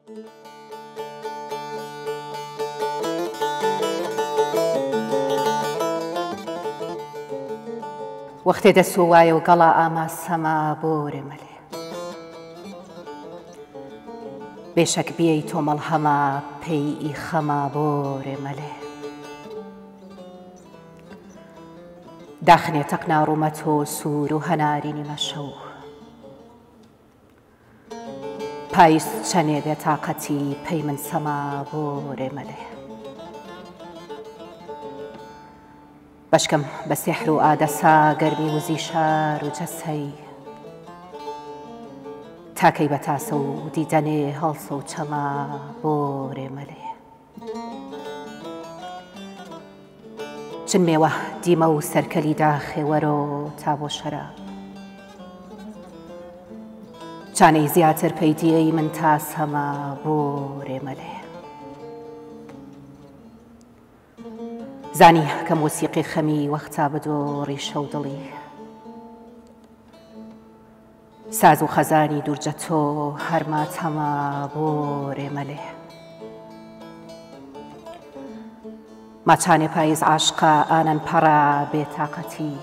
وەختێ دەسوو وایە و گەڵا ئاماسەما بۆرێ مەلێ بێشەک بیەی تۆ مەڵهەما پێی خەما بۆرێ مەلێ داخنێ تەقنا ڕوومە تۆ سوور و هەنارینی مەشەو پاییز چەنێ بێ تاقەتی پەی من سەما بۆرێ مەلێ بەشکەم بە سێحر و ئادەسا گەرمی وزی شار و جەسەی تاکەی بە تاسە و دیدەنێ هەڵسە و چەما بۆرێ مەلێ چن مێوە دیمە و سەرکەلی داخێوەرۆ تا بۆ شەراب چانەی زیاتر پەیدیەی من تاسەما بۆرێ مەلێ زانی کە مۆسیقی خەمی وەختا بەدۆڕی شەو دڵی ساز و خەزانی دوورجە تۆ هەرماتەما بۆرێ مەلێ ماچانێ پاییز عاشقا ئانەن پەڕا بێتاقەتی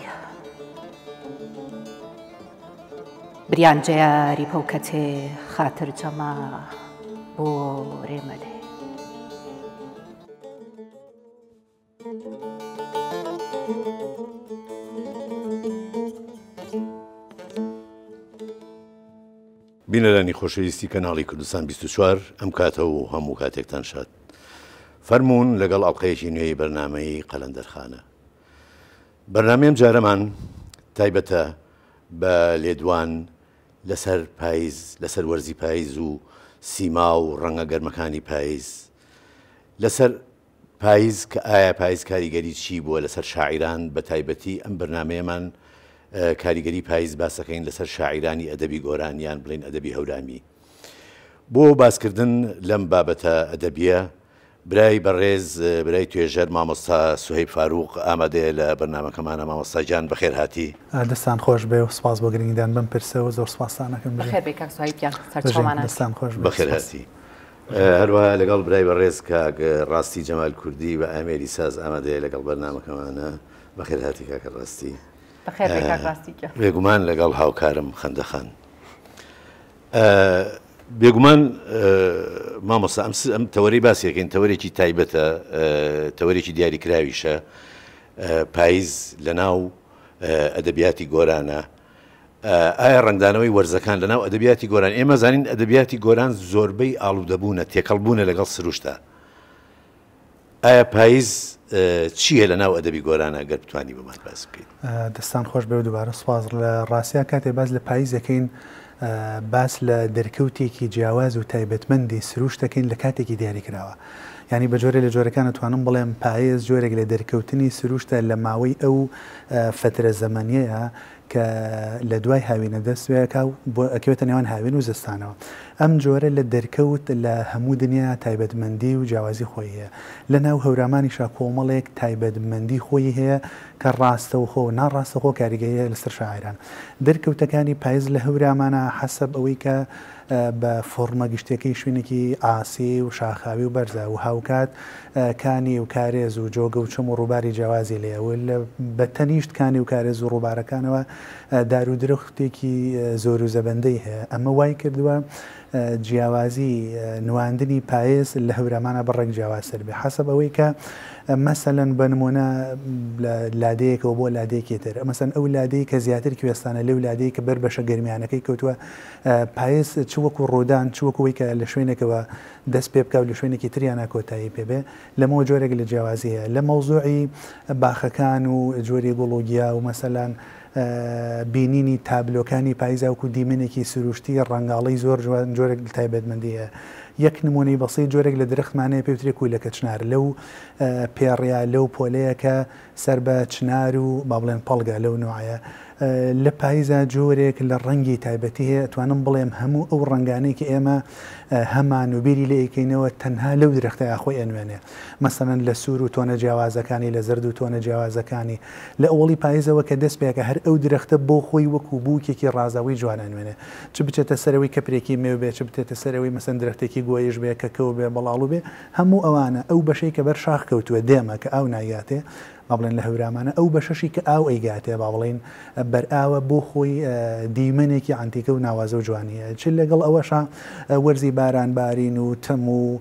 بریان جەیاری پەوکەتێ خاتر جەما بۆرێ مەلێ بینەرانی خۆشەویستی کەناڵی کوردستان 24 ئەم کاتە و هەموو کاتێکتان شاد فەرموون لەگەڵ ئەڵقەیەکی نوێی بەرنامەی قەلەندەرخانە بەرنامەیەم جارەمان تایبەتە بە لێدوان لەسەر پاییز لەسەر وەرزی پاییز و سیما و ڕەنگە گەرمەکانی پاییز لەسەر پاییز کە ئایا پاییز کاریگەری چی بووە لەسەر شاعیران بە تایبەتی ئەم بەرنامەیەمان کاریگەری پاییز باسەکەین لەسەر شاعیرانی ئەدەبی گۆران یان بڵین ئەدەبی هەورامی بۆ باسکردن لەم بابەتە ئەدەبیە برای بەڕێز برای توێژەر مامۆستا سوهەیب فاروق ئامادەیە لە بەرنامەکەمانە مامۆستا گیان بەخێر هاتی دەستان خۆش بێ و سپاس بۆ گرنگیدان بم پرسەوە زۆر سپاسان نەکەم بەخێر بێ کاک سوهەیب گیان سەرچاومانە دەستان خۆش بەخێر هاتی هەروەها لەگەڵ برای بەڕێز کاک ڕاستی جەمال کوردی و ئامێری ساز ئامادەیە لەگەڵ بەرنامەکەمانە بەخێر هاتی کاکە ڕاستی بەخێر بێ کاک ڕاستی گیان بێگومان لەگەڵ هاوکارم خەندەخان بێگومان مامۆستا ئەم تەوەرەی باسیەکەین تەوەرێکی تایبەتە تەوەرێکی دیاریکراویشە پاییز لە ناو ئەدەبیاتی گۆرانە ئایا ڕنگدانەوەی وەرزەکان لە ناو ئەدەبیاتی گۆران ئێمە زانین ئەدەبیاتی گۆران زۆربەی ئاڵوودەبوونە تێکەڵبوونە لەگەڵ سروشتە ئایا پاییز چییە لە ناو ئەدەبی گۆرانە گەر بتوانی بمان باس بکەیت دەستان خۆش بێ و دووبارە سوپاس لە ڕاستیە کاتێ باز لە پاییز دەکەین باس لە دەرکەوتێکی جیاواز و تایبەتمەندی سروش دەکەین لە کاتێکی دیاریکراوە ینی بە جۆرە لە جۆرەکان دەتوانم بڵێم پاییز جۆرێک لە دەرکەوتنی سروشتە لە ماوەی ئەو فترە زەمانیەیە کە لە دوای هاوینە دەستوێکە بۆ ئەکەوێتە نێوان هاوین و زستانەوە ئەم جۆرە لە دەرکەوت لە هەموو دنیا تایبەتمەندی و جیاوازی خۆی هەیە لە ناو هەورامانیشا کۆمەڵێک تایبەتمەندی خۆی هەیە کە ڕاستەوخۆ و ناڕاستەخۆ کاریگەریە لەسەر شاعران دەرکەوتەکانی پاییز لە هەورامانە حەسەب ئەوەی کە بە فۆرمە گشتەکەی شوێنێکی ئاسی و شاخاوی و بەرزە و هاوکات کانی و کارێز و جۆگە و چەم و ڕووباری جیاوازی لێەوە بە تەنیشت کانی و کارێز و ڕووبارەکانەوە دار و درەختێکی زۆر و زەبەندەی هەیە ئەمە وای کردووە جیاوازی نواندنی پاییز لە هەورامانە بەڕێک جیاوازتر بێ حەسەب ئەوەی کە مەسەلەن بە نمونە لادەیەکەوە بۆ لادەیەکی تر مەسەن ئەو لادەی کە زیاتر کوێستانە لەو لادەی کە بەر بەشە گەرمیانەکەی کەوتووە پاییز چ وەکو ڕۆدان چ وەکوەوەی کە لە شوێنێکەوە دەست پێ بکە و لە شوێنێکی تریانە کۆتایی پێبێ لەمەوە جۆرێک لە جیاوازی هەیە لە مەوزوعی باخەکان و جۆری گوڵۆگیا و مەسەلەن بینینی تابلۆکانی پاییزاوکو دیمنێکی سروشتی ڕەنگاڵی زۆر جۆرێک تایبەتمەندیە یەک نمونەی بەسیط جۆرێک لە درەختمانەیە پێوتری کوولەکە چنار لەو پێڕیا لەو پۆلەیە کە سەر بە چنار و با بڵێن پەڵگە لەو نوعایە لە پاییزە جۆرێک لە ڕەنگی تایبەتی هەیە توانم بڵێم هەموو ئەو ڕنگانەی کە ئێمە هەمان و بیری لە ئەیکەینەوە تەنها لەو درەختەیە خۆی ئەنوێنێ مەسەلەن لە سوور و تۆنە جیاوازەکانی لە زرد و تۆنە جیاوازەکانی لە ئەوڵی پاییزەوە کە دەست پێکە هەر ئەو درەختە بۆ خۆی وەکو بووکێکی ڕازاوی جوان ئەنوێنێ چ بچێتە سەرەوەی کەپرێکی مێو بێ چ بتێتە سەرەوەی مەسەن درەختێکی گۆیش بێ کە کەو بێ بەڵاڵو بێ هەموو ئەوانە ئەو بەشەی کە بەر شاخ کەوتووە دێمە کە ئاو نایاتێ با بڵێن لە هەورامانە ئەو بەشەشی کە ئاو ئەیگاتێ با بڵێن بەرئاوە بۆ خۆی دیمەنێکی عەنتیکە و ناوازە و جوانیە چ لەگەڵ ئەوەشە وەرزی بارانبارین و تەم و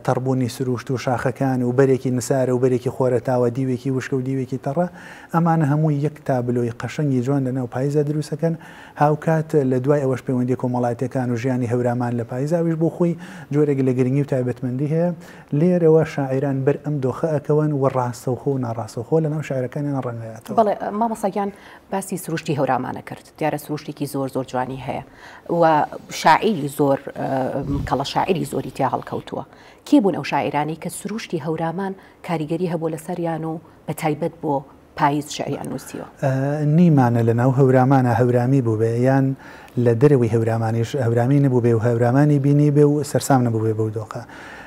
تەڕبوونی سروشت و شاخەکان و بەرێکی نسارە و بەرێکی خۆرەتاوە دیوێکی وشکە و دیوێکی تەڕە ئەمانە هەمووی یەک تابلۆی قەشەنگی جوان لەناو پاییزە دروستەکەن هاوکات لە دوای ئەوەش پەیوەندی کۆمەڵایەتەکان و ژیانی هەورامان لە پاییزاویش بۆ خۆی جۆرێک لە گرنگی و تایبەتمەندی هەیە لێرەوە شاعران بەر ئەم دۆخە ئەکەون و ڕاستەوخۆ و ناڕاستەوخۆ لەناو شاعرەکانیان ڕەنگەیەتەوە. بەڵێ مامۆستاگیان باسی سروشتی هەورامانە کرد دیارە سروشتێکی زۆر زۆر جوانی هەیە و شاعیری زۆر کەڵە شاعری زۆری تیا هەڵکەوتووە کێ بوون ئەو شاعرانی کە سروشتی هەورامان کاریگەری هەبوو لەسەریان و بە تایبەت بۆ پاییز شعریان نووسیوە نیمانە لەناو هەورامانە هەورامی بوو بێ یان لە دەرەوەی هەورامانیش هەورامی نەبوو بێ و هەورامانی بینی بێ و سەرسام نەبوو بێ بەو دۆخە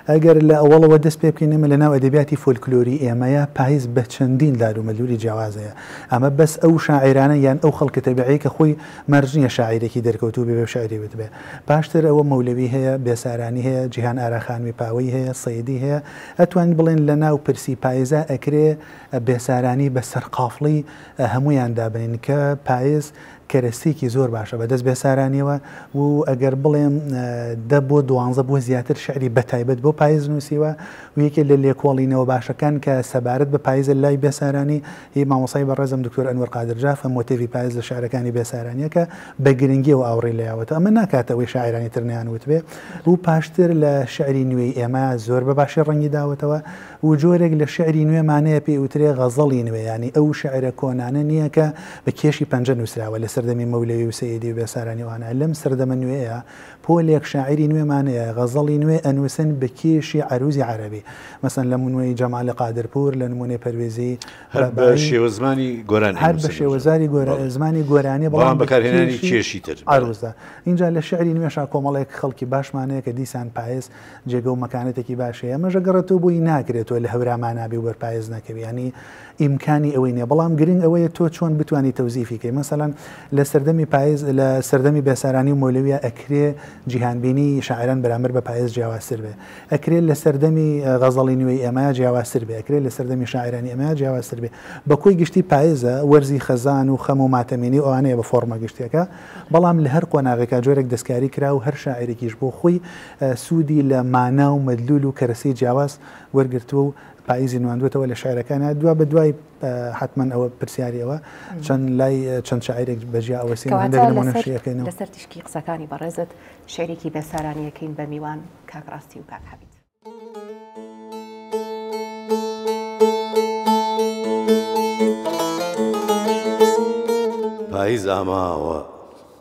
ئەگەر لە ئەوڵەوە دەست پێ بکەینەمە لەناو ئەدەبیاتی فۆلکلۆری ئێمەیە پاییز بە چەندین دارومەلووری جیاوازەیە ئەمە بەس ئەو شاعرانە یان ئەو خەڵکە تەبیعی کە خۆی مەرجنیە شاعیرێکی دەرکەوتوو بێ شاعری بێت بێ پاشتر ئەوە مەولەوی هەیە بێسارانی هەیە جیهان ئاراخانوی پاوەی هەیە سەیدی هەیە ئەتوانین بڵێن لەناو پرسی پاییزە ئەکرێ بێسارانی بە سەرقافڵی هەمویان دابنین کە پاییز کەرەستێکی زۆر باشە بەدەست بێسارانیەوە و ئەگەر بڵێم 10 بۆ 12 بۆ زیاتر شعری بەتایبەت بۆ پاییز نووسیوە و یەکێ لە لێکۆڵینەوە باشەکان کە سەبارەت بە پاییزە لای بێسارانی هی مامۆسای بەڕێزم دکتۆر ئەنوەر قادرجاف مۆتیڤی پاییز لە شعرەکانی بێسارانیەکە بە گرنگیەوە ئاوڕێ لەیاوەتە ئەمە ناکاتەوەی شاعرانی تر نەیانوت بێ و پاشتر لە شعری نوێی ئێمە زۆر بە باشی ڕەنگی داوەتەوە و جۆرێک لە شعری نوێمانەیە پێوترێ غەزەڵی نوێ ینی ئەو شعرە کۆنانە نییە کە بە کێشی پەنجە نووسراوە لە سەردەمی مەولەوی و سەیدی و بێسارانی وانە لەم سەردەمە نوێیە پۆلێک شاعری نوێمانەیە غەزەڵی نوێ ئەنووسن بە کێشی عەروزی عەرەبی مەسەن لە نمونەی جەمالی قادرپور لە نمونەی پەروێزی هەر بە شێوە زمانی گۆرانی هەر بە شێوەزاری زمانی گۆرانی بەڵام بەکارهێنانی کێشی تر عەروزدا اینجا لە شعری نوێشا کۆمەڵێک خەڵکی باشمانەیە کە دیسان پاییز جێگە و مەکانەتێکی باشەیە ئەمەژە گەڕێتەوە بۆی ناکرێتەوە لە هەورامان نابێ و بەرپاییز نەکەوی ینی ئیمکانی ئەوەی نیە بەڵام گرنگ ئەوەیە تۆ چۆن بتوانانی تەوزیفیکەی مەسەڵەن لە سەردەمی پاییز لە سەردەمی بێسارانی و مەولەویە ئەکرێ جیهانبینی شاعران بەرامبەر بە پاییز جیاوازتر بێ ئەکرێت لە سەردەمی غەزەڵی نوێی ئێمە جیاوازتر بێ ئەکرێت لە سەردەمی شاعرانی ئێمە جیاوازتر بێ بە کۆی گشتی پاییزە وەرزی خەزان و خەم و ماتەمینی ئەوانەیە بە فۆرمە گشتێکە بەڵام لە هەر قۆناغێکا جۆرێک دەستکاری کرا و هەر شاعرێکیش بۆ خۆی سوودی لە مانا و مەدلول و کەرەسی جیاواز وەرگرتووە و پاییزی نواندوێتەوە لە شاعرەکانە دوا بە دوای حتمما ئەوە پرسیاریەوە چەند لای چەند شاعرێک بەجیا ئەوەسیەکەینەوە لەسەر تشکی قسەکانی بەڕێزت شعرێکی بێسارانیەکەین بە میوان کاک ڕاستی و کاک حەمید. پاییز ئاماوە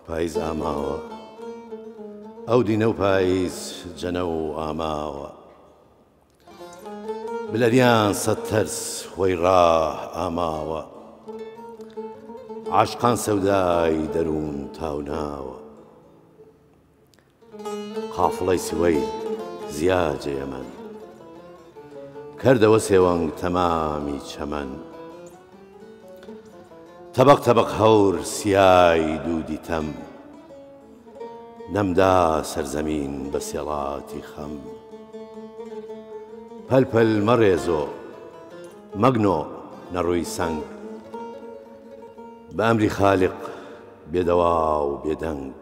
پاییز ئاماوە ئەو دینە و پاییز جەنە و ئاماوە بلەریان سەد تەرس خۆی ڕاه ئاماوە عاشقان سەودای دەروون تاوناوە قافڵەی سوەی زیاجە یەمەن کردەوە سێوەنگ تەمامی چەمەن تەبەق تەبەق هەور سیای دوودی تەم نەمدا سەرزەمین بە سێڵاتی خەم پەلپەل مەڕێزۆ مەگنۆ نەڕووی سەنگ بە ئەمری خالق بێدەوا و بێدەنگ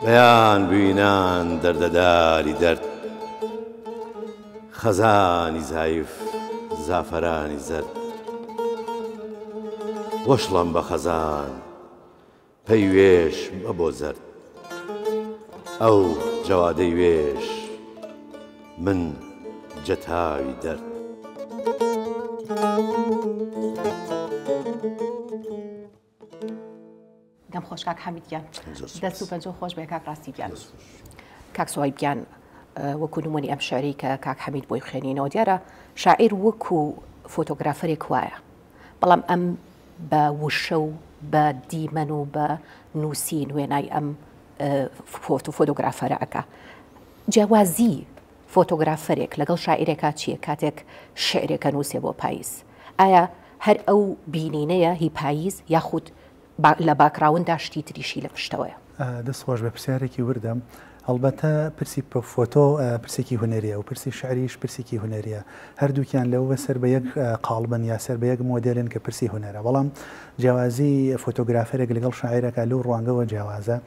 بەیان بوینان دەردەداری دەرد خەزانی زایف زافەرانی زەرد وەشڵەم بە خەزان پەی وێش بە زەرد ئەو جەوادەی وێش من جەتاوی دەرد دەم خۆش کاک حەمیدگیان دەست و پەنجە خۆش بێ کاک ڕاستیگیان کاک سوهایبگیان وەکو نمونی ئەم شعری کە کاک حەمید بۆی خوێنینەوە دیارە شاعیر وەکو فۆتۆگرافەرێک وایە بەڵام ئەم بە وشە و بە دیمەن و بە نووسین وێنای ئەم فۆتۆگرافەرە ئەکا جیاوازی فۆتۆگرافەرێک لەگەڵ شاعیرێکا چییە کاتێک شعرێکە نووسێ بۆ پاییز ئایا هەر ئەو بینینەیە هی پاییز یاخود لە باکراوندا شتی تریشی لە پشتەوەیە دەست خۆش بە پرسیارێکی وردەم هەڵبەتە پرسی فۆتۆ پرسێکی هوەریە و پرسی شعریش پرسێکی هوەریە هەردووکیان لەوە سەر بە یەک قاڵبن یا سەر بە یەک مۆدلن کە پرسی هوەرە بەڵام جیاوازی فۆتۆگرافەرێک لەگەڵ شاعیرەکە لەو ڕوانگەوە جیاوازە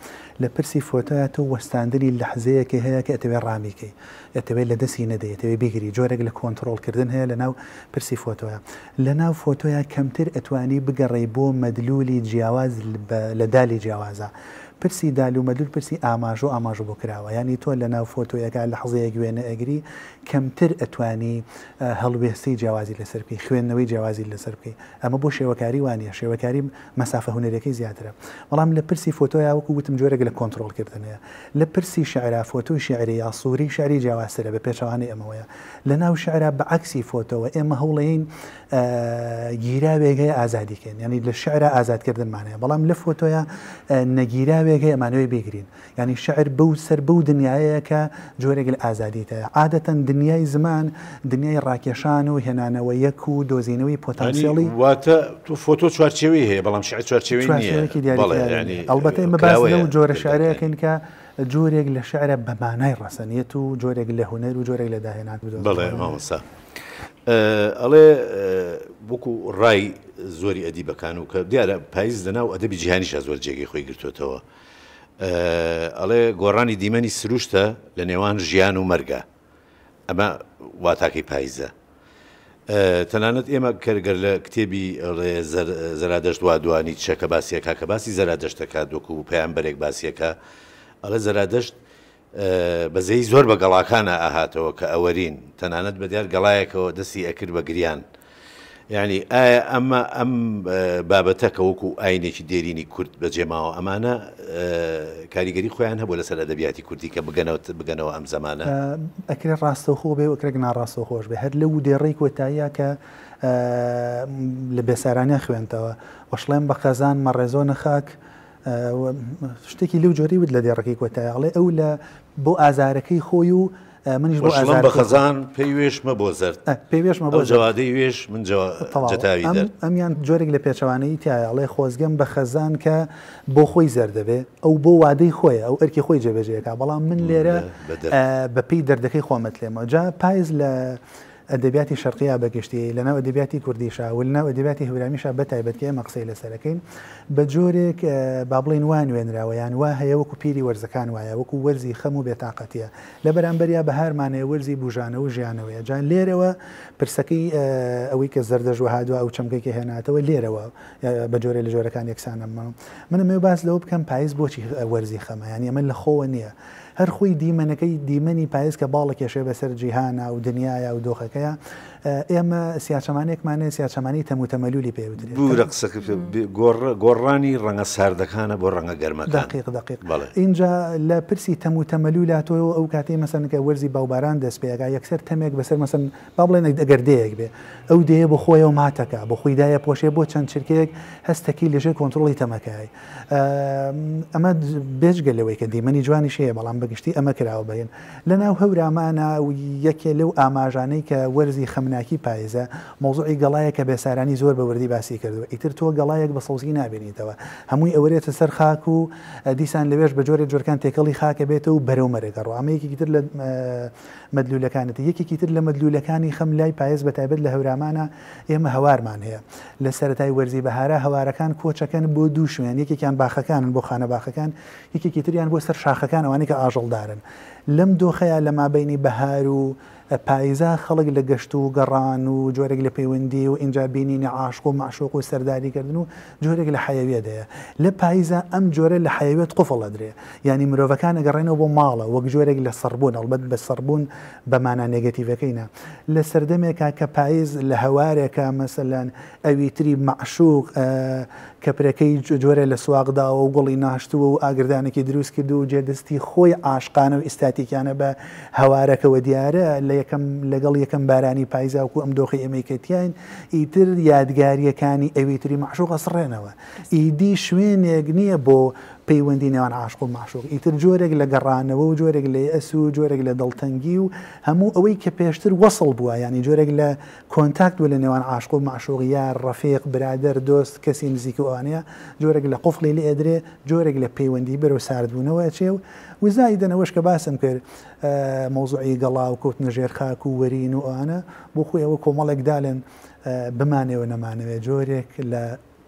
لە پرسی فۆتۆە تۆ وەستاندنی لەحزەیەکی هەیە کە ئەتەوێت ڕامیکەی ئەتەوێت لە دەستی نەدەی ئەتەوێت بیگری جۆرێک لە کۆنتترۆلکردن هەیە لە ناو پرسی فۆتۆە لە ناو فۆتۆیە کەمتر ئەتوانی بگەڕێی بۆ مەدلولی جیاواز لە دالی جیاوازە پرسی دال و مەدلول پرسی ئاماژە بۆ کراوە ینی تۆ لە ناو فۆتۆیەکە لە حەزەیەک وێنە ئەگری کەمتر ئەتوانی هەڵوێستی جیاوازی لەسەر بکەی خوێندنەوەی جیاوازی لەسەر بکەی ئەمە بۆ شێوەکاری وانە شێوەکاری مەسافە هوەرەکەی زیاترە بەڵام لە پرسی فۆتۆیا وەکو وتم جۆرێک لە کۆنتترۆلکردنەیە لە پرسی شعرا فۆتۆ شعری یا سووری شعری جیاوازترە بە پێچەوانەی ئەمەوەیە لە ناو شعرا بەعکسی فۆتۆوە ئێمە هەوڵەین گیراوێک هەیە ئازادیکەین ینی لە شعرا ئازادکردنمانەیە بەڵام لە فۆتۆیە نەگیراوێک هەیە ئەمانەوەی بگرین ینی شعر سەر بەو دنیاەیە کە جۆرێک لە ئازادیتەیە عادەتەن دنیای زمان دنیای ڕاکێشان و هێنانەوە یەک و دۆزینەوەی پۆتانسیێڵی واتە تو فۆتۆ چوارچێوی هەیە بەڵام شعر چوارچێوی نییە ئەلبەتە ئمە باس لەو جۆرە شعرەکەین کە جۆرێک لە شعرە بەمانای ڕەسەنیەت و جۆرێک لە هوەر و جۆرێک لە داهێنات بەڵێ مامۆستا ئەڵێ وەکو ڕای زۆری ئەدیبەکان و کە دیارە پاییز لەناو ئەدەبی جیهانیشە زۆر جێگەی خۆی گرتوێتەوە ئەڵێ گۆڕانی دیمەنی سروشتە لە نێوان ژیان و مەرگە ئەمە واتاکەی پاییزە تەنانەت ئێمە کەرگەر لە کتێبی زەرادەشت وا دوانی چەکە باسیەکە کە باسی زەرادەشتەکە دۆکو و پەیامبەرێک باسیەکە ئەڵێ زەرادەشت بەزەی زۆر بە گەڵاکانە ئاهاتەوە کە ئەوەرین تەنانەت بە دیار گەڵایەکەوە دەستی ئەکرد بە گریان یعنی ئایا ئەم بابەتە کە وەکو ئاینێکی دێرینی کورد بەجێماوە ئەمانە کاریگەری خۆیان هەبوو لەسەر ئەدەبیاتی کوردی کە بگەنەوە ئەم زەمانە ئەکرێ ڕاستەوخۆ بێ وەکرێک ناڕاستەوخۆش بێ هەر لەو دێڕێی کۆتاییە کە لە بێسارانە خوێنتەوە وەشڵێن بە خەزان مەڕێزۆ نەخاک شتێکی لەو جۆری ود لە دێڕەکەی کۆتاییاڵێ ئەو لە بۆ ئازارەکەی خۆی و منیش بۆ ئازار بە خەزان پێی وێشمە بۆ زەرد پێی وێشمە بۆ جەوادەی وێش من جەتاوی دەر ئەمیان جۆرێک لە پێچەوانەی تایاڵێ خۆزگەم بە خەزان کە بۆ خۆی زەردەبێ ئەو بۆ وادەی خۆیە ئەو ئەرکی خۆی جێبەجێەکە بەڵام من لێرە بەپێی دەردەکەی خۆمەت لێمە جا پایز لە ئەدەبیاتی شەرقیە بەگشتی لەناو ئەدەبیاتی کوردیشە و لەناو ئەدەبیاتی هەورامیشە بەتایبەت کە مەقسەی لەسەرەکەین بە جۆرێک با بڵێن وان وێنراوەیان وا هەیە وەکو پیری وەرزەکان وایە وەکو وەرزی خەم و بێتاقەتیە لە بەرامبەریا بەهارمانەیە وەرزی بژانە و ژیانەوەیە جان لێرەوە پرسەکەی ئەوەی کە زەردەژوە هادووە ئەو چەمکێکی هێناتەوە لێرەوە بە جۆرە لە جۆرەکان یەکسانەمە منەمێ باس لەوە بکەم پاییز بۆچی وەرزی خەمە یانی ئەمە لە خۆوە نییە هەر خۆی دیمەنەکەی دیمەنی پاییز کە باڵە کێشێ بەسەر جیهانە و دنیاە و دۆخەکەیە ئێمە سیاچەمانێکمانێ سیاچەمانی تەموتەمەلولی پێوترێت بورە قسە گۆڕانی ڕەنگە ساردەکانە بۆ ڕەنگە گەرمەکان دقیق اینجا لە پرسی تەموتەمەلولاتەوە ئەو کاتەی مەسەنکە وەرزی باوباران دەست پێەکە یەکسەر تەمێک بەسەر مەسەن با بڵێن ئەگەردەیەک بێ ئەو دەیە بۆ خۆیەوە ماتەکە بۆ خۆیدایە پۆشێ بۆ چەند چرکێک هەستەکی لەژێر کۆنتترۆڵی تەمەکای ئەمە بێژگە لەوەی کە دیمەنی جوانی شەیە بەڵام بەگشتی ئەمە کراوە بێن لەناو هەورامانە و یەکێ لەو ئاماژانەی کە وەرزی خەمناکی پاییزە مۆزوعی گەڵایە کە بێسارانی زۆر بە وردی باسی کردووە ئیتر تۆ گەڵایەک بە سەوزی نابێنیتەوە هەمووی ئەوەرێتە سەر خاک و دیسان لەوێش بە جۆرێک جۆرەکان تێکەڵی خاکە بێتە و بەرەو مەرەگەڕ ئەمەیەکی تر لە مەدلولەکانێت یەکێکی تر لە مەدلولەکانی خەم لای پاییز بەتایبەت لە هەورامانە ئێمە هەوارمان هەیە لە سەرەتای وەرزی بەهارە هەوارەکان کۆچەکەن بۆ دوو شوێن یەکێکیان باخەکانن بۆ خانە باخەکان یەکێکی تریان بۆ سەر شاخەکان ئەوانەی کە ئاژەڵدارن لەم دۆخەیە لە مابینی بەهار و پاییزە خەڵک لە گەشت و گەڕان و جۆرێک لە پەیوەندی و اینجا بینینی عاشق و معشوق و سەرداریکردن و جۆرێک لە حەیەویەدەیە لە پاییزە ئەم جۆرە لە حەیەوێت قوفڵ ئەدرێ ینی مرۆڤەکان ئەگەڕێنەوە بۆ ماڵە وەک جۆرێک لە سەربوون ئەڵبەت بە سەربوون بەمانە نێگەتیڤەکەینە لە سەردەمێکە کە پاییز لە هەوارێکە مەسەلەن ئەویتری معشوق کەپرەکەی جۆرە لە سواغداوە و گوڵی ناشتووە و ئاگردانێکی دروست کرد و جێدەستی خۆی عاشقانە و ئیستاتیکیانە بە هەوارەکەوە دیارە لەگەڵ یەکەم بارانی پاییزاوکو ئەم دۆخی ئەمریکەتیان ئیتر یادگاریەکانی ئەویتری معشوق ئەسڕێنەوە ئیدی شوێنێک نییە بۆ پەیوەندی نێوان عاشق و معشوق ئیتر جۆرێک لە گەڕانەوە و جۆرێک لە ئەس و جۆرێک لە دڵتەنگی و هەموو ئەوەی کە پێشتر وەسڵ بووە ینی جۆرێک لە کۆنتاکت بوو لە نێوان عاشق و معشوق یا ڕەفیق برادەر دۆست کەسی نزیک وانەیە جۆرێک لە قوفڵی لێ ئەدرێ جۆرێک لە پەیوەندی بەرەو ساردبوونەوە چێ و وزای دەنەوەش کە باسم کرد مۆزوعی گەڵا و کەوتنە ژێر خاک و وەرین و ئەوانە بۆ خۆی ئەوە کۆمەڵێک دالێن بمانەوە نەمانەوێت جۆرێک لە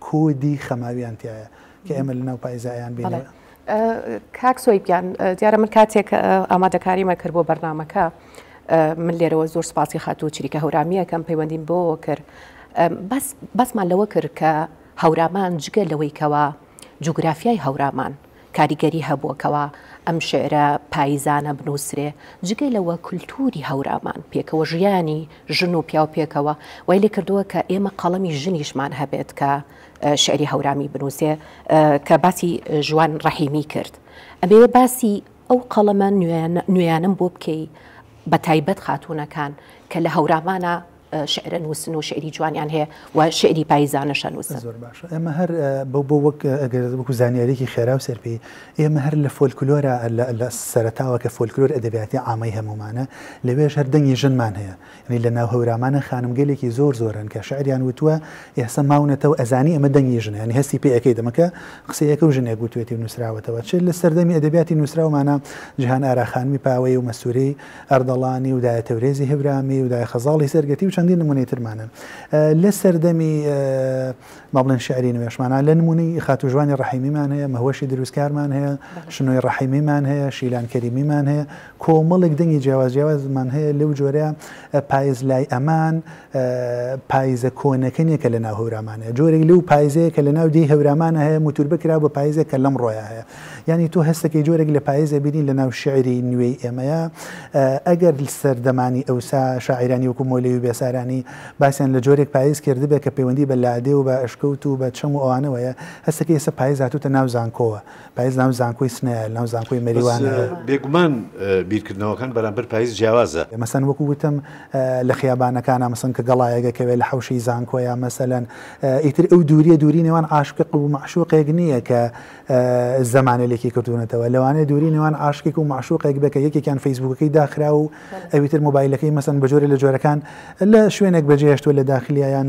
کۆدی خەماویانتیایە کە ئێمە لە ناو پایزایان بینەوە. کاک سۆیبیان دیارە من کاتێک ئامادەکاریمە کرد بۆ بەرنامەکە من لێرەوە زۆر سپاسی خاتوو چریکە هەورامیەکەم پەیوەندیم بۆ کرد بەسمان لەوە کرد کە هەورامان جگە لەوەی کەوە جوگرافیای هەورامان کاریگەری هەبووەکەوە ئەم شعرە پاییزانە بنووسرێ جگەی لەوە کولتوری هەورامان پێکەوە ژیانی ژن و پیا و پێکەوە وای لێ کردووە کە ئێمە قەڵەمی ژنیشمان هەبێت کە شعری هەورامی بنووسێ کە باسی ژوان ڕەحیمی کرد ئەبێ باسی ئەو قەڵەمە نوێیانم بۆ بکەی بە تایبەت خاتوونەکان کە لە هەورامانە شعرە نووسن و شعری جوانیان هەیە و شعری پاییزانەشە نووسن. زۆر باشە ئێمە هەر بۆ وەک ئەگەر وەکو زانیاریێکی خێرا و سەرپێی ئێمە هەر لە فۆلکلۆرە لە سەرەتاوە کە فۆلکلۆر ئەدەبیاتی عامەی هەمومانە لەوێش هەر دەنگی ژنمان هەیە ینی لە ناو هەورامانە خانمگەلێکی زۆرن کە شعریان وتووە ئێستا ماونەتەوە ئەزانی ئەمە دەنگی ژنە ینی هەستی پێ ئەەکەی دەمەکە قسەیەکە و ژنێک گوتوێتی و نووسراوەتەوە چ لە سەردەمی ئەدەبیاتی نووسراومانە جیهان ئاراخانمی پاوەی و مەسوورەی ئەردەڵانی و دایە تەورێزی هەورامی و دایە خەزاڵی سەرگەتی و چەندین نمونەی ترمان لە سەردەمی مەبڵێن شعری نوێشمانە لە نمونەی خاتوژوانی ڕەحیمیمان هەیە مەهوەشی دروستکارمان هەیە شنۆی ڕەحیمیمان هەیە شیلان کەریمیمان هەیە کۆمەڵێک دەنگی جیاوازمان هەیە لەو جۆرە پایز لای ئەمان پایزە کۆنەکەنیە کە لە ناو هەورامانەیە جۆرێک لەو پایزەیە کە لە ناو دی هەورامانە هەیە موتور بکرا بە پایزێک کە لەم ڕۆیە هەیە ینی تۆ هەستەکەی جۆرێک لە پایزە بینین لە ناو شعری نوێی ئێمەیە ئەگەر سەردەمانی ئەوسا شاعیرانی وەکو مۆلەوی بێسارانی باسییان لە جۆرێک پاییز کردبێ کە پەیوەندی بە لادێ و بە ئەشکەوت و بە چەم و ئەوانەوەیە هەستەکە ئێستا پاییز هاتووتە ناو زانکۆوە پاییز ناو زانکۆی سنەیە ناو زانکۆی مەریوانە بێگومان بیرکردنەوەکان بەرامبەر پاییز جیاوازە مەسەن وەکو وتم لە خیابانەکانە مەسەن کە گەڵایەکەوێ لە حەوشی زانکۆیە مەسەلەن ئیتر ئەو دووری نێوان عاشق و معشوقێک نییە کە زەمانێکی کردوونەتەوە لەوانەیە دووری نێوان عاشقێک و معشوقێک بکە یەکێکیان فەیسبووکەکەی داخرا و ئەویتر مۆبایلەکەی مەسەن بە جۆرە لە جۆرەکان لە شوێنێک بەجێشتوە لە داخلیایان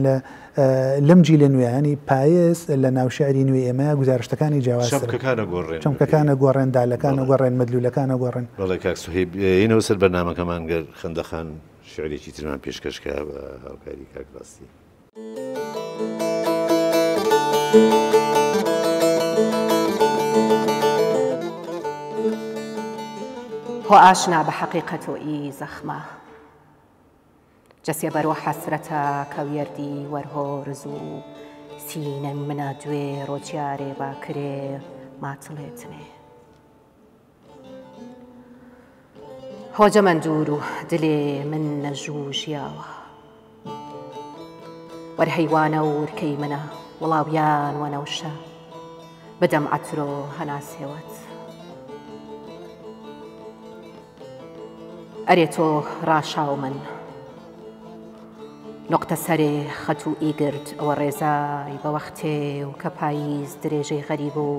لەم جی لە نوێیانی پایز لە ناو شعری نوێی ئێمە گزارشتەکانی جیاواز چەمکەکانە گۆڕێن دالەکانە گۆڕێن مەدلولەکانە گۆڕن. بەڵێ کاک سوهەیب اینەوە سەر بەرنامەکەمان گەر خەندەخان شعرێکی ترمان پێشکەشکە بە هاوکاری کاک ڕاستی. هو ئاشنا بە حەقیقەت و ئی زەخمە جەسێ بەرۆ حەسرەتە کە وێردی وەرهۆرز و سینە منە دوێ ڕۆجارێ باکرێ ماتڵێتنێ هۆجە من دوور و دلێ من نەژوو ژیاوە وەرهەیوانە و ورکەی منە وڵاویان وەنەوشە بدەم عەترۆ هەناسێوەت ئەرێ تۆ ڕاشاو من نقطە سەرێ خەت و ئیگرت ئەوە ڕێزای بە وەختێ و کە پاییز درێژەی غەریب و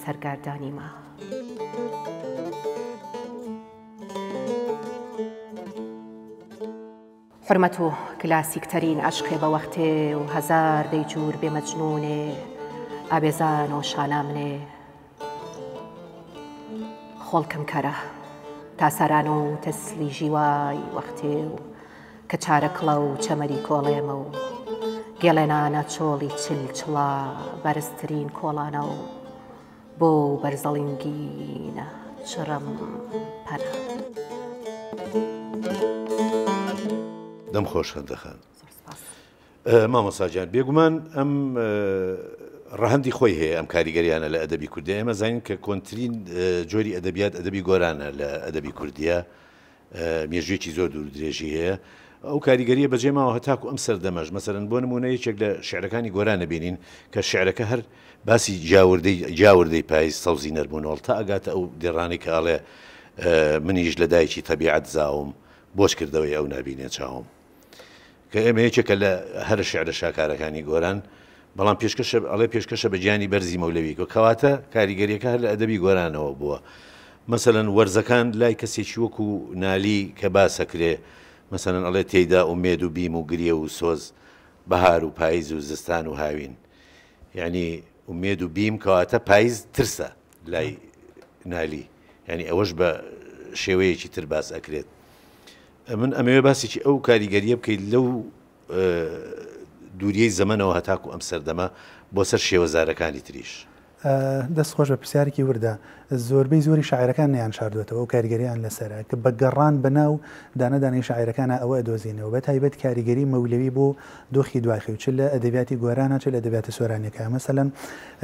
سەرگاردانی ما حرمەت و کلاسیکتەرین عەشقێ بە وەختێ و هەزار دەیجوور بێ مەجنونێ ئابێزان و شانامنێ خۆڵکم کەرە تا سەران و تەسلی ژیوای وەختێ و کە چارە کڵە و چەمەری کۆڵێمە و گێڵێنانە چۆڵی چڵا بەرزترین کۆڵانە و بۆ بەرزەڵینگینە چڕم پەنە. دەم خۆش خەندەخان مامۆستاجان بێگومان ئەم ڕەهەندی خۆی هەیە ئەم کاریگەریانە لە ئەدەبی کوردی ئێمە زانین کە کۆنترین جۆری ئەدەبیات ئەدەبی گۆرانە لە ئەدەبی کوردیە مێژوێکی زۆر دوور درێژی هەیە ئەو کاریگەریە بەجێماوە هەتاکو ئەم سەردەمەش مەسەرەن بۆ نمونە یەکێک لە شعرەکانی گۆرانە بینین کە شعرەکە هەر باسی جاوردەی پاییز سەوزی نەربوونەوە تا ئەگاتە ئەو دێڕانی کە ئاڵێ منیش لە دایکی تەبیعەت زاوم بۆش کردەوەی ئەو نابینێ چاوم کە ئێمە یەکێکە لە هەر شعرە شاکارەکانی گۆران بەڵام پێشکەشە بە گیانی بەرزی مەولەوی کەواتە کاریگەریەکە هەر لە ئەدەبی گۆرانەوە بووە. مەسەلەن وەرزەکان لای کەسێکی وەکو نالی کە باسەکرێ مەسەلەن ئەڵێ تێیدا ئومێد و بیم و گریە و سۆز بەهار و پاییز و زستان و هاوین، یعنی ئومێد و بیم کەواتە پاییز ترسە لای نالی، یعنی ئەوەش بە شێوەیەکی تر باس ئەکرێت. من ئەمەوێ باسێکی ئەو کاریگەریە بکەیت لەو دووریەی زەمەنەوە هەتاکو ئەم سەردەمە بۆ سەر شێوەزارەکانی تریش. دەستخۆش بە پرسیارێکی وردە زۆربەی زۆری شاعیرەکان نیان شاردوێتەوە و کاریگەریان لەسەرە کە بە گەڕان بەناو دانەدانەی شاعیرەکانە ئەوە ئەدۆزینەوە بە تایبەت کاریگەری مەولەوی بۆ دۆخی دواخی و چ لە ئەدەبیاتی گۆرانە چ لە ئەدەبیاتی سۆرانیەکە مەسەلەن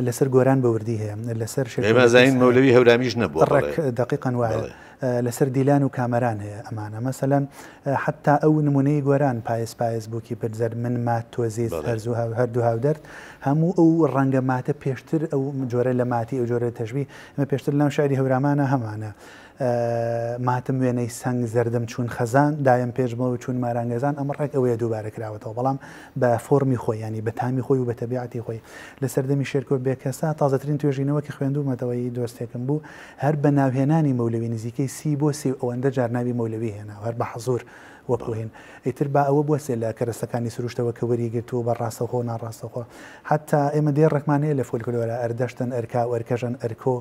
لەسەر گۆران بە وردی هەیە لەسەر شێمازین مەولەوی هەورامیش نەبووە ڕێک دقیقاً وایە لەسەر دیلان و کامەران هەیە ئەمانە مەسەلەن حتا ئەو نمونەی گۆران پایس بووکی پرزەر من مات تۆزیز هەردوو هاودەرد هەموو ئەو ڕەنگە ماتە پێشتر ئەو جۆرە لە ماتی ئەو جۆرە تەشبیه ئەمە پێشتر لەم شعری هەورامانە هەمانە ماتم وێنەی سنگ زەردم چون خەزان دایم پێشمەوە چون مارانگەزان ئەمە ڕێک ئەوەیە دووبارە کراوەتەوە بەڵام بە فۆرمی خۆی ینی بە تامی خۆی و بە تەبیعەتی خۆی لە سەردەمی شێرکۆ بێکەسا تازەترین توێژینەوەکی خوێندومەتەوەی دۆستێکم بوو هەر بە ناوهێنانی مەولەوی نزیکەی 30 بۆ 30 ئەوەندە جارناوی مەولەوی هێنا هەر بە حەزور وەکوهێن ئیتر با ئەوە بووە لە کەرەسەکانی سروشتەوە کە وەریگرتو بە ڕاستەخۆ ناڕاستەخۆ حتا ئێمە دێ ڕێکمانەیە لە فۆلکلۆرە ئەردەشتن ئەرکا و ئەرکەژن ئەرکۆ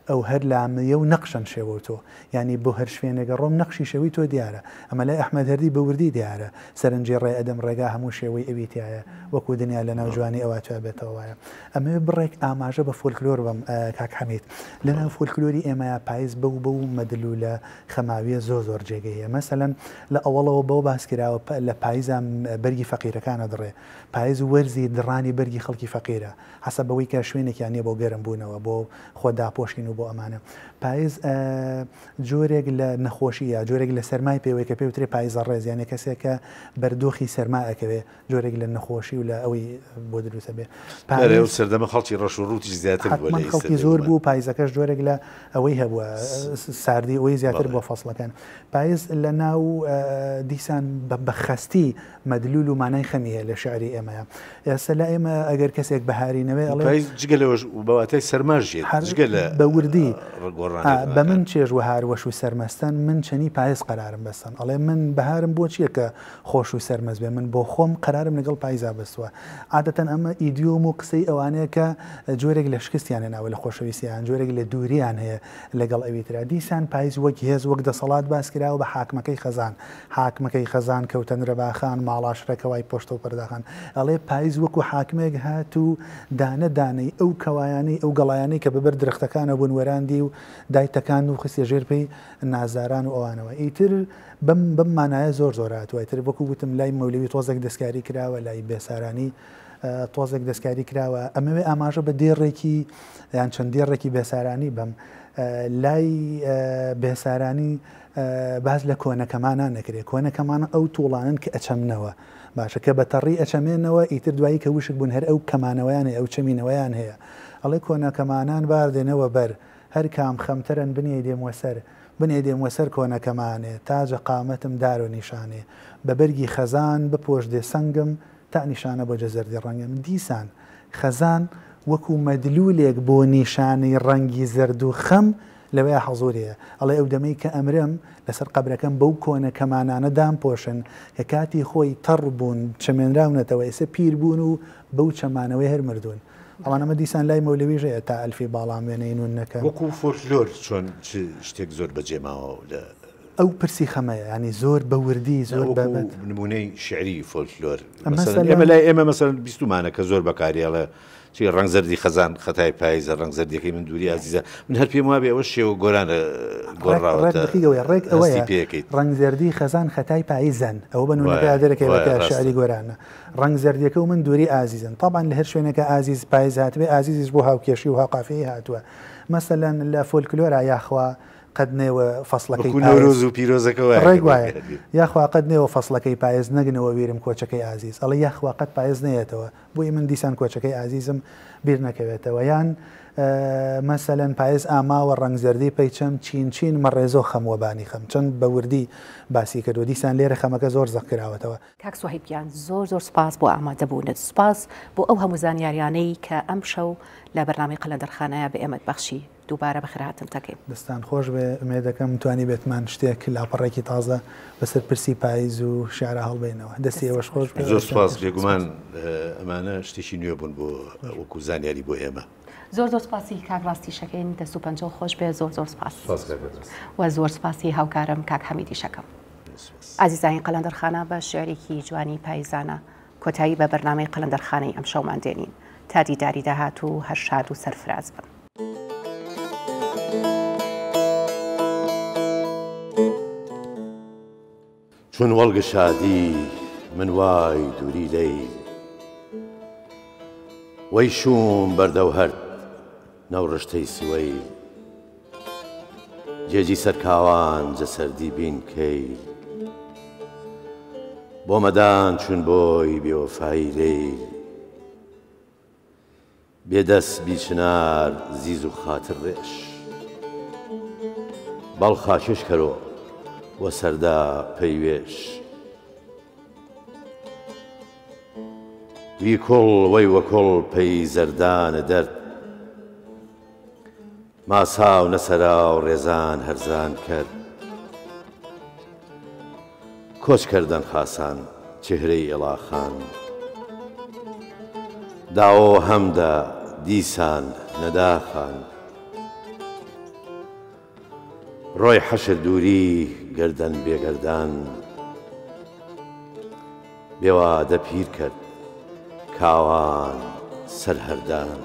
ئەو هەر لامەیە و نەقشن شێوە تۆ ینی بۆ هەر شوێنێگە ڕۆم نەقشی شێوی تۆ دیارە ئەمە لای ئەحمەد هەردی بە وردی دیارە سەرنجی ڕێ ئەدەم ڕێگا هەموو شێوەی ئەویتایە وەکو دنیا لە ناوجوانی ئەوە توێ بێتەوە وایە ئەمە بڕێک ئاماژە بە فۆلکلۆر بم کاک حەمید لە ناو فۆلکلۆری ئێمەیە پاییز بەو مەدلو لە خەماویە زۆر جێگەیە مەسەلەن لە ئەوڵەوە بەو باسکراوە لە پاییزە بەرگی فەقیرەکانە دڕێ پاییز وەرزی دڕانی بەرگی خەڵکی فەقیرە حەسە بەوەی کە شوێنێکیان نیە بۆ گەرم بوونەوە بۆ خۆداپۆشین و بۆ ئەمانە پاییز جۆرێک لە نەخۆشیە جۆرێک لە سەرمای پێوەی کە پێوترێ پاییزە ڕێزیانە کەسێکە بەردۆخی سەرما ئەکەوێ جۆرێک لە نەخۆشی و لە ئەوەی بۆ دروستە بێ سەردەمە خەڵکی ڕەش و ڕووتی زیاتر خەڵکی زۆر بوو پاییزەکەش جۆرێک لە ئەوەی هەبووە ساردی ئەوەی زیاتر بۆ فەسڵەکان پاییز لە ناو دیسان بە خەستی مەدلول و مانای خەمی هەیە لە شعری ئێمەیە ئێستا لە ئێمە ئەگەر کەسێک بەهارینەوەی ئەڵێ جگە لەوەش بەواتای سەرماژێت جگە لە بە وردی بە من چێژ و هاروەش و سەرمەستان من چەنی پاییز قەرارم بەستن ئەڵێ من بەهارم بۆ چییە کە خۆش و سەرمەز بێ من بۆ خۆم قەرارم لەگەڵ پاییزا بەستووە عادەتەن ئەمە ئیدیۆم و قسەی ئەوانەیە کە جۆرێک لە شکستیانە ناوە لە خۆشەویستیان جۆرێک لە دووریان هەیە لەگەڵ ئەویترا دیسان پاییز وەک هێز وەک دەسەڵات باسکراوە بە حاکمەکەی خەزان کەوتەن ڕەباخان ماڵاشرەکەوای پۆشتە و پەرداخان ئەڵێ پاییز وەکو حاکمێک هات و دانەدانەی ئەو کەوایانی ئەو گەڵایانی کە بەبەر درختەکانە بوون وەراندی و دایتەکان و خستە ژێر پێی نازاران و ئەوانەوە ئیتر بەم مانایە زۆر هاتووە ئیتر وەکو گوتم لای مەولەوی تۆزێک دەستکاری کراوە لای بێسارانی تۆزێک دەستکاری کراوە ئەمەوێ ئاماژە بە دێڕێکی یان چەند دێڕێکی بێسارانی بەم لای بێسارانی باز لە کۆنەکەمانان نەکرێت کۆنەکەمانە ئەو تووڵانن کە ئەچەمنەوە باشە کە بە تەڕی ئەچەمێنەوە ئیتر دوایی کە وشک بوون هەر ئەو کەمانەوەیان هەیە ئەو چەمینەوەیان هەیە ئەڵێ کۆنەکەمانان باردێنەوە بەر هەر کام خەمتەرن بنێ دێموە سەر کۆنەکەمانێ تاجە قامەتم دار و نیشانێ بە بەرگی خەزان بپۆش دێ سەنگم تا نیشانە بۆ جەزەردی ڕەنگم دیسان خەزان وەکو مەدلولێک بۆ نیشانەی ڕەنگی زەرد و خەم لەوەیە حەزوریە ئەڵێ ئەو دەمەی کە ئەمرم لەسەر قەبرەکەم بەو کۆنەکەمانانە دامپۆشن کە کاتی خۆی تەڕ بوون چەمێنراونەتەوە ئێستا پیر بوون و بەو چەمانەوەی هەر مردوون ئەوانەمە دیسان لای مەولەوی ژەیە تا ئەلفی باڵام وێنەی نون نەکە وەکو فۆلکلۆر چۆن شتێک زۆر بەجێماوە لە ئەو پرسی خەمەیە ینی زۆر بە وردی زۆر بەبەت نمونەی شعری فۆلکلۆر ئێمە لای ئێمە مەسەڵەن بیستمانە کە زۆر بەکاریاڵە چی ڕەنگزەردی خەزان خەتای پاییزە ڕەنگزەردیەکەی من دووری عزیزە من هەر پێم وابێ ئەوە شێوە گۆرانە گۆڕاوەتە ڕێک ئەوەیە ڕەنگزەردی خەزان خەتای پاییزەن ئەوە بنونەکە دەرەکەی شعری گۆرانە ڕەنگزەردیەکە و من دووری ئازیزن طبعا لە هەر شوێنەکە ئازیز پاییز هاتوێ ئازیزیش بۆ هاوکێشی و هاوقافەیە هاتووە مەسەلەن لە فۆلکلۆرە یاخوا قەت نێوە فەسڵەکەی نۆرۆز و پیرۆزەکەەوە ڕێک وایە یاخوا قەت نێوە فەسڵەکەی پایێز نەگنەوە بیرم کۆچەکەی ئازیز ئەڵە یاخوا قەت پایێز نێتەوە بۆی من دیسان کۆچەکەی ئازیزم بیر نەکەوێتەوە یان مەسەلەن پایێز ئاماوە ڕنگ زەردی پەیچەم چین مە ڕێزۆ خەموەبانی خەم چەند بە وردی باسی کردو دیسان لێرە خەمەکە زۆر زەقراوەتەوە. کاک سوهیبیان زۆر سپاس بۆ ئامادەبوونت سپاس بۆ ئەو هەموو زانیاریانەی کە ئەم شەو لە بەرنامەی قەلەندەرخانەیە بە ئێمەت بەخشی دووبارە بەخێرهاتن دەکەین. دەستان خۆش بێ ئومێد دەکەم توانی بێتمان شتێک لاپەڕێکی تازە بەسەر پرسی پاییز و شیعرە هەڵبێنەوە دەستی ئێوەش خۆش زۆر سپاس بێگومان ئەمانە شتێکی نوێ بوون بۆ وەکو زانیاری بۆ ئێمە. زۆر سپاسی کاک ڕاستیشەکەین 250 خۆش بێ زۆر سپاس و زۆر سپاسی هاوکارم کاک حەمیدی شەکەم. ئازیزانی قەلەندەرخانە بە شعرێکی جوانی پاییزانە کۆتایی بە بەرنامەی قەلەندەرخانەی ئەم شەومان دێنین تا دیداری داهات و هەر شاد و سەرفراز بن. چون وەڵگە شادی من وای دووری لەی وەی شوم بەردەو هەرد نەو ڕشتەی سوەی جێجی سەرکاوان جەسەردی بین کەی بۆ مەدان چون بۆی بێوەفایی لێی بێدەست بیچنار زیز و خاتر ڕێش بەڵ خاکش کەرۆ وە سەردا پەیوێش وی کۆڵ وەی وە کۆڵ پەی زەردانە دەرد ماسا و نەسەرا و ڕێزان هەرزان کرد کۆچ کردن خاسان چهرەی ئێڵاخان داوە هەمدا دیسان نەداخان ڕۆی حەشر دووری گردن بێگەردان بێوادە پیر کرد کاوان سەرهەردان